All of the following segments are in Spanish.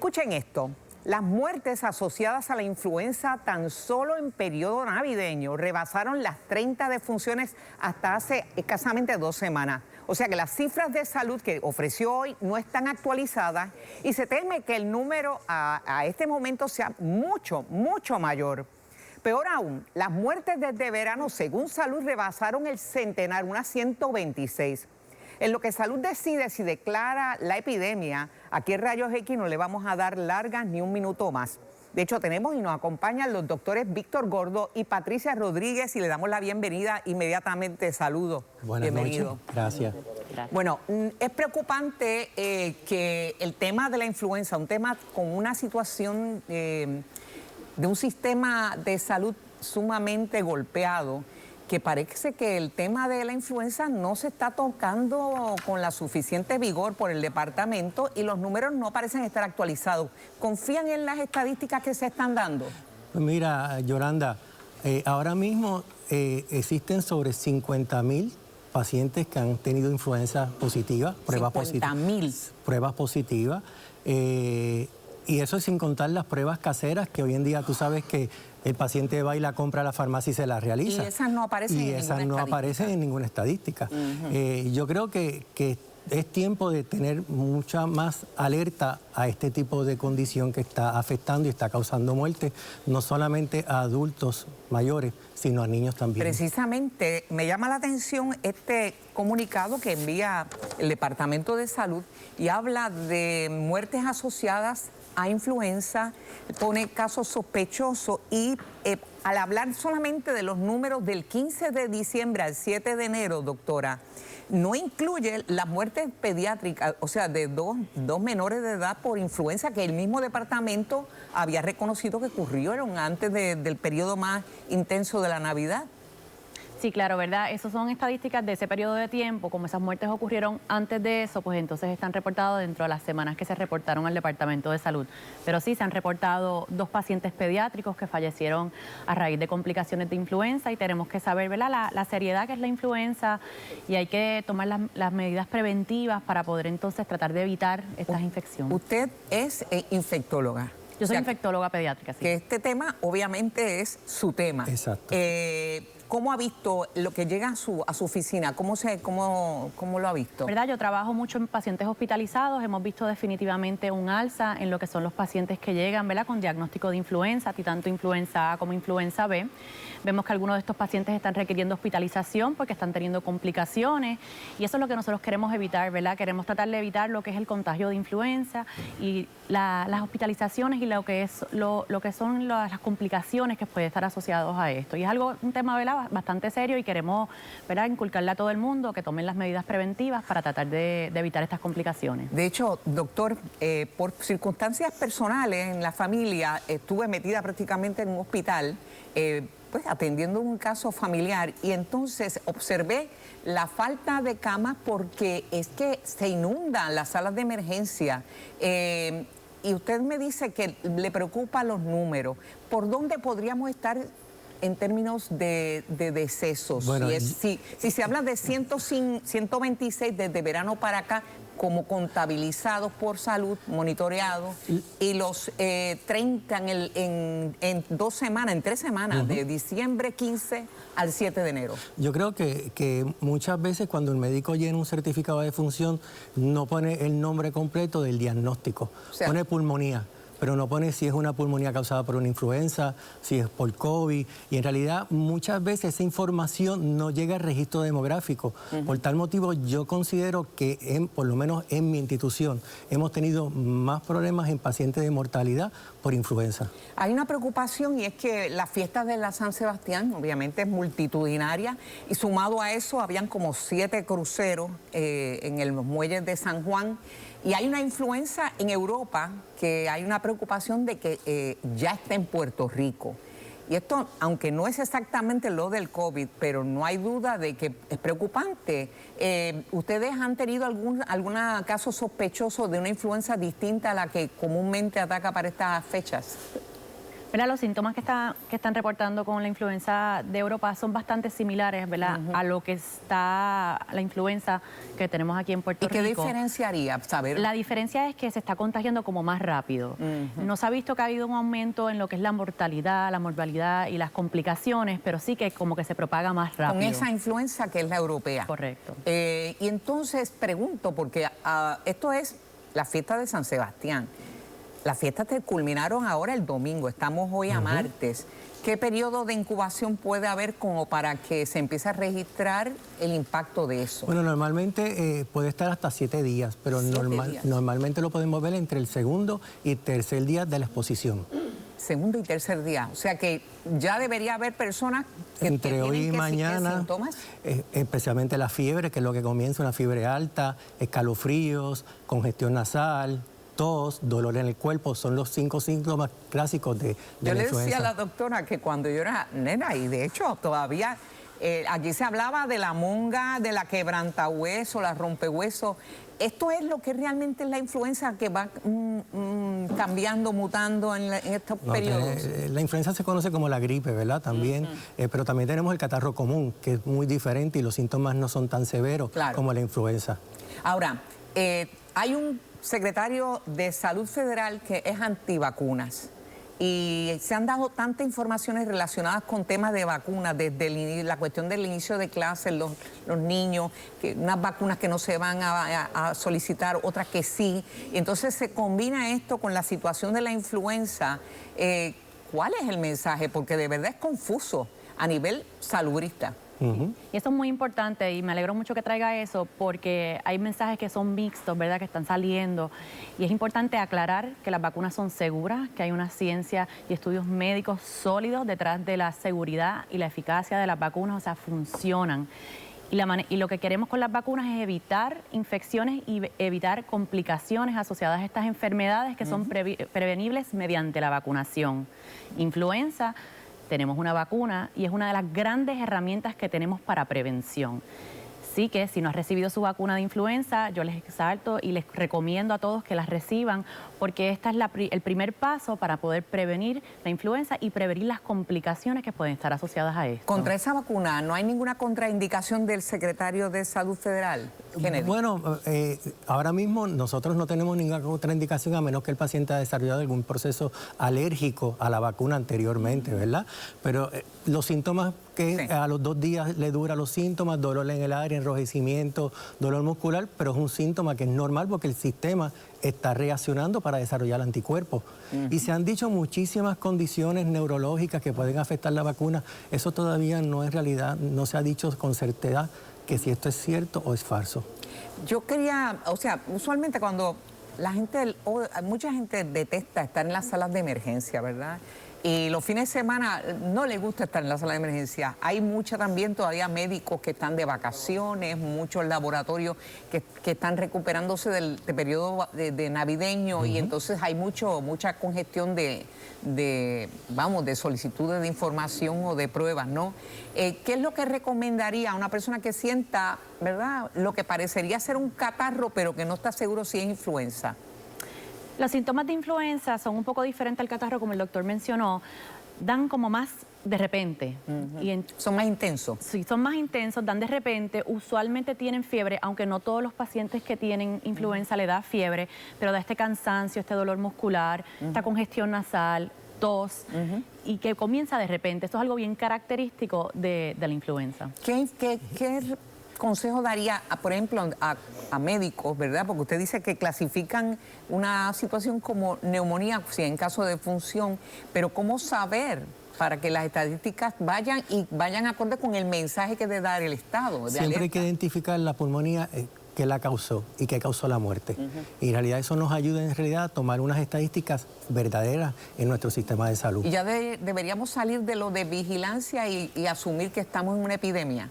Escuchen esto. Las muertes asociadas a la influenza tan solo en periodo navideño rebasaron las 30 defunciones hasta hace escasamente 2 semanas. O sea que las cifras de salud que ofreció hoy no están actualizadas y se teme que el número a este momento sea mucho mayor. Peor aún, las muertes desde verano, según Salud, rebasaron el centenar, unas 126. En lo que Salud decide si declara la epidemia, aquí en Rayos X no le vamos a dar largas ni un minuto más. De hecho, tenemos y nos acompañan los doctores Víctor Gordo y Patricia Rodríguez y le damos la bienvenida inmediatamente. Saludos. Buenas noches. Gracias. Bueno, es preocupante que el tema de la influenza, un tema con una situación de un sistema de salud sumamente golpeado, que parece que el tema de la influenza no se está tocando con la suficiente vigor por el departamento y los números no parecen estar actualizados. ¿Confían en las estadísticas que se están dando? Pues mira, Yoranda, ahora mismo existen sobre 50.000 pacientes que han tenido influenza positiva, pruebas positivas. 50.000. Pruebas positivas. Y eso es sin contar las pruebas caseras, que hoy en día tú sabes que el paciente va y la compra a la farmacia y se la realiza. Y esas no aparecen en ninguna estadística. Y esas no aparecen en ninguna estadística. Yo creo que es tiempo de tener mucha más alerta a este tipo de condición que está afectando y está causando muerte, no solamente a adultos mayores, sino a niños también. Precisamente me llama la atención este comunicado que envía el Departamento de Salud y habla de muertes asociadas a influenza, pone casos sospechosos y al hablar solamente de los números del 15 de diciembre al 7 de enero, doctora, no incluye las muertes pediátricas, o sea, de dos menores de edad por influenza que el mismo departamento había reconocido que ocurrieron antes del periodo más intenso de la Navidad. Sí, claro, ¿verdad? Esas son estadísticas de ese periodo de tiempo. Como esas muertes ocurrieron antes de eso, pues entonces están reportados dentro de las semanas que se reportaron al Departamento de Salud. Pero sí, se han reportado 2 pacientes pediátricos que fallecieron a raíz de complicaciones de influenza y tenemos que saber, ¿verdad?, la seriedad que es la influenza y hay que tomar las medidas preventivas para poder entonces tratar de evitar estas infecciones. Usted es infectóloga. Yo soy infectóloga pediátrica, sí. Que este tema obviamente es su tema. Exacto. ¿Cómo ha visto lo que llega a su oficina? ¿Cómo lo ha visto? ¿Verdad? Yo trabajo mucho en pacientes hospitalizados. Hemos visto definitivamente un alza en lo que son los pacientes que llegan, ¿verdad?, con diagnóstico de influenza, tanto influenza A como influenza B. Vemos que algunos de estos pacientes están requiriendo hospitalización porque están teniendo complicaciones y eso es lo que nosotros queremos evitar, ¿verdad? Queremos tratar de evitar lo que es el contagio de influenza y las hospitalizaciones y lo que son las complicaciones que pueden estar asociados a esto. Y es un tema, ¿verdad?, bastante serio y queremos, ¿verdad?, inculcarle a todo el mundo que tomen las medidas preventivas para tratar de evitar estas complicaciones. De hecho, doctor, por circunstancias personales en la familia, estuve metida prácticamente en un hospital, pues atendiendo un caso familiar y entonces observé la falta de camas porque es que se inundan las salas de emergencia. Y usted me dice que le preocupan los números. ¿Por dónde podríamos estar en términos de decesos? Bueno, si se habla de 126 desde verano para acá, como contabilizados por salud, monitoreados, y los 30 en 2 semanas, en 3 semanas, de diciembre 15 al 7 de enero. Yo creo que muchas veces cuando el médico llena un certificado de defunción no pone el nombre completo del diagnóstico, o sea, pone pulmonía, pero no pone si es una pulmonía causada por una influenza, si es por COVID, y en realidad muchas veces esa información no llega al registro demográfico. Por tal motivo yo considero que por lo menos en mi institución hemos tenido más problemas en pacientes de mortalidad por influenza. Hay una preocupación y es que la fiesta de la San Sebastián obviamente es multitudinaria y sumado a eso habían como 7 cruceros en los muelles de San Juan. Y hay una influenza en Europa que hay una preocupación de que ya está en Puerto Rico. Y esto, aunque no es exactamente lo del COVID, pero no hay duda de que es preocupante. ¿Ustedes han tenido algún caso sospechoso de una influenza distinta a la que comúnmente ataca para estas fechas? ¿Verdad? Los síntomas que están reportando con la influenza de Europa son bastante similares, ¿verdad? A lo que está la influenza que tenemos aquí en Puerto Rico. ¿Y qué diferenciaría? Saber. La diferencia es que se está contagiando como más rápido. No se ha visto que ha habido un aumento en lo que es la mortalidad, la morbilidad y las complicaciones, pero sí que como que se propaga más rápido. Con esa influenza que es la europea. Correcto. Y entonces pregunto, porque esto es la fiesta de San Sebastián. Las fiestas culminaron ahora el domingo, estamos hoy a martes. ¿Qué periodo de incubación puede haber como para que se empiece a registrar el impacto de eso? Bueno, normalmente puede estar hasta 7 días, pero normalmente lo podemos ver entre el segundo y tercer día de la exposición. Segundo y tercer día, o sea que ya debería haber personas que entre hoy y mañana, síntomas. Especialmente la fiebre, que es lo que comienza, una fiebre alta, escalofríos, congestión nasal, tos, dolor en el cuerpo, son los 5 síntomas clásicos de la influenza. Yo le decía a la doctora que cuando yo era nena, y de hecho todavía, aquí se hablaba de la monga, de la quebrantahueso, la rompehueso. ¿Esto es lo que realmente es la influenza que va cambiando, mutando en estos periodos? La influenza se conoce como la gripe, ¿verdad? También, pero también tenemos el catarro común, que es muy diferente y los síntomas no son tan severos como la influenza. Ahora, hay un secretario de Salud Federal que es antivacunas y se han dado tantas informaciones relacionadas con temas de vacunas, desde la cuestión del inicio de clases, los niños, que unas vacunas que no se van a solicitar, otras que sí, y entonces se combina esto con la situación de la influenza. ¿Cuál es el mensaje? Porque de verdad es confuso a nivel salubrista. Y eso es muy importante y me alegro mucho que traiga eso porque hay mensajes que son mixtos, ¿verdad?, que están saliendo y es importante aclarar que las vacunas son seguras, que hay una ciencia y estudios médicos sólidos detrás de la seguridad y la eficacia de las vacunas, o sea, funcionan. Y lo que queremos con las vacunas es evitar infecciones y evitar complicaciones asociadas a estas enfermedades que son prevenibles mediante la vacunación. Influenza. Tenemos una vacuna y es una de las grandes herramientas que tenemos para prevención. Así que si no has recibido su vacuna de influenza, yo les exalto y les recomiendo a todos que las reciban porque esta es el primer paso para poder prevenir la influenza y prevenir las complicaciones que pueden estar asociadas a esto. Contra esa vacuna, ¿no hay ninguna contraindicación del secretario de Salud Federal, Kennedy? Bueno, ahora mismo nosotros no tenemos ninguna contraindicación a menos que el paciente haya desarrollado algún proceso alérgico a la vacuna anteriormente, ¿verdad? Pero los síntomas que a los 2 días le dura los síntomas, dolor en el área, enrojecimiento, dolor muscular, pero es un síntoma que es normal porque el sistema está reaccionando para desarrollar anticuerpos. Y se han dicho muchísimas condiciones neurológicas que pueden afectar la vacuna. Eso todavía no es realidad, no se ha dicho con certeza que si esto es cierto o es falso. Yo quería, o sea, usualmente cuando mucha gente detesta estar en las salas de emergencia, ¿verdad? Y los fines de semana no les gusta estar en la sala de emergencia. Hay también todavía médicos que están de vacaciones, muchos laboratorios que están recuperándose del periodo de navideño y entonces hay mucha congestión de solicitudes de información o de pruebas, ¿no? ¿Qué es lo que recomendaría a una persona que sienta, ¿verdad?, lo que parecería ser un catarro pero que no está seguro si es influenza? Los síntomas de influenza son un poco diferentes al catarro, como el doctor mencionó, dan como más de repente. ¿Son más intensos? Sí, son más intensos, dan de repente, usualmente tienen fiebre, aunque no todos los pacientes que tienen influenza le da fiebre, pero da este cansancio, este dolor muscular, esta congestión nasal, tos, y que comienza de repente. Esto es algo bien característico de la influenza. ¿Qué consejo daría, por ejemplo, a médicos, ¿verdad? Porque usted dice que clasifican una situación como neumonía, si en caso de función, pero ¿cómo saber para que las estadísticas vayan acorde con el mensaje que debe dar el Estado? Siempre hay que identificar la pulmonía que la causó y que causó la muerte. Y en realidad eso nos ayuda en realidad a tomar unas estadísticas verdaderas en nuestro sistema de salud. Y ya deberíamos salir de lo de vigilancia y asumir que estamos en una epidemia.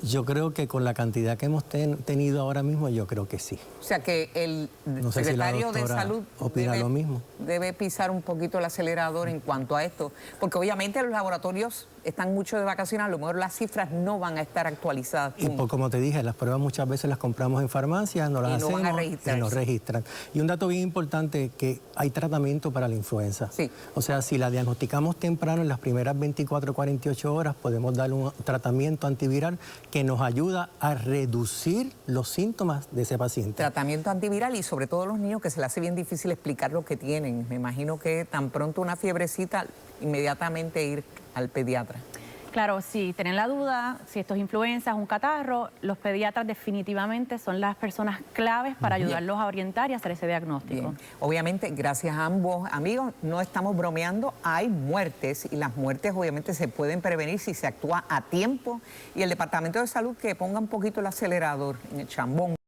Yo creo que con la cantidad que hemos tenido ahora mismo, yo creo que sí. O sea que el secretario de Salud opina lo mismo. Debe pisar un poquito el acelerador en cuanto a esto, porque obviamente los laboratorios están mucho de vacaciones, a lo mejor las cifras no van a estar actualizadas. Y como te dije, las pruebas muchas veces las compramos en farmacias, no las hacemos y no registran. Y un dato bien importante, que hay tratamiento para la influenza. Sí. O sea, si la diagnosticamos temprano, en las primeras 24 o 48 horas, podemos darle un tratamiento antiviral que nos ayuda a reducir los síntomas de ese paciente. Tratamiento antiviral, y sobre todo los niños que se les hace bien difícil explicar lo que tienen. Me imagino que tan pronto una fiebrecita, inmediatamente ir al pediatra. Claro, si tienen la duda, si esto es influenza, es un catarro, los pediatras definitivamente son las personas claves para ayudarlos a orientar y hacer ese diagnóstico. Bien. Obviamente, gracias a ambos amigos, no estamos bromeando, hay muertes, y las muertes obviamente se pueden prevenir si se actúa a tiempo, y el Departamento de Salud que ponga un poquito el acelerador en el chambón.